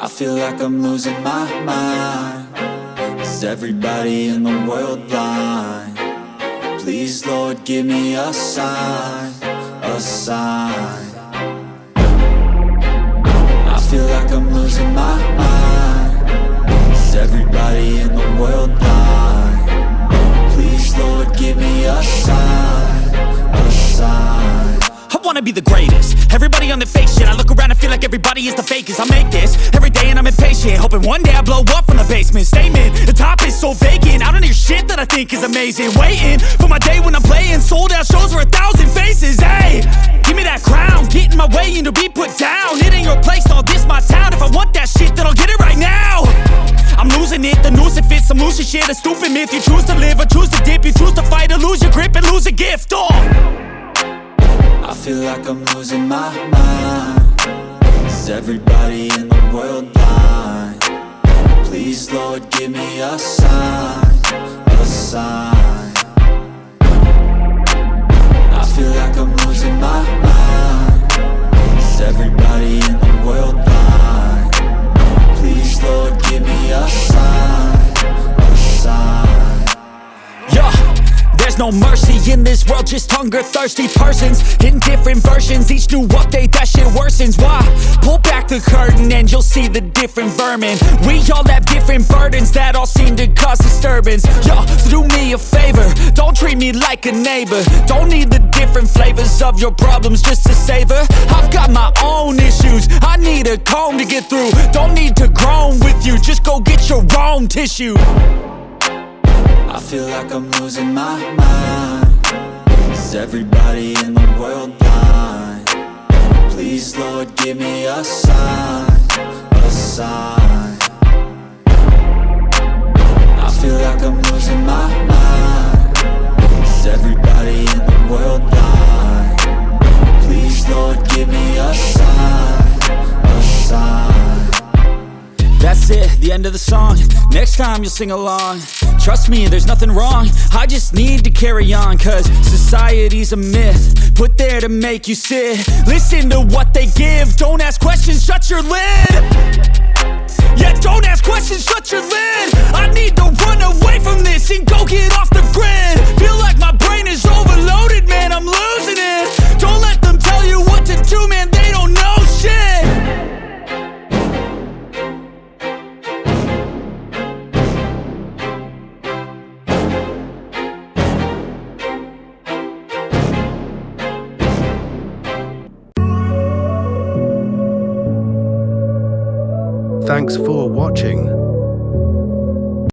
I feel like I'm losing my mind. Is everybody in the world blind? Please, Lord, give me a sign, a sign. I feel like I'm losing my mind. Is everybody in the world blind? Please, Lord, give me a sign, a sign. I wanna be the greatest. Everybody on the fake shit. I look around and feel like everybody is the fakest. I make this every day and I'm impatient, hoping one day I blow up from the basement. Statement, the top is so vacant. I don't hear shit that I think is amazing. Waiting for my day when I'm playing sold out shows for 1,000 faces. Hey, give me that crown, get in my way and to be put down. It ain't your place, all this my town. If I want that shit, then I'll get it right now. I'm losing it, the noose it fits. I'm losing shit, a stupid myth. You choose to live or choose to dip. You choose to fight or lose your grip and lose a gift. I feel like I'm losing my mind. Is everybody in the world blind? Please, Lord, give me a sign, a sign. I feel like I'm losing my mind. Is everybody in the world blind? Please, Lord, give me a sign, a sign. Yeah. There's no mercy in this world, just hunger-thirsty persons in different versions. Each new update, that shit worsens. Why? Pull back the curtain and you'll see the different vermin. We all have different burdens that all seem to cause disturbance. Yo, so do me a favor, don't treat me like a neighbor. Don't need the different flavors of your problems just to savor. I've got my own issues, I need a comb to get through. Don't need to groan with you, just go get your own tissue. I feel like I'm losing my mind. Is everybody in the world blind? Please, Lord, give me a sign, a sign. I feel like I'm losing my mind. Is everybody in the world blind? Please, Lord, give me a sign, a sign. That's it, the end of the song. Next time you'll sing along. Trust me, there's nothing wrong. I just need to carry on, cause society's a myth put there to make you sit. Listen to what they give. Don't ask questions, shut your lid. Yeah, don't ask questions, shut your lid. I need to run away from this and go get off the grid. Feel like my brain is overloaded, man, I'm losing it. Don't let them tell you what to do, man, they don't know shit. Thanks for watching.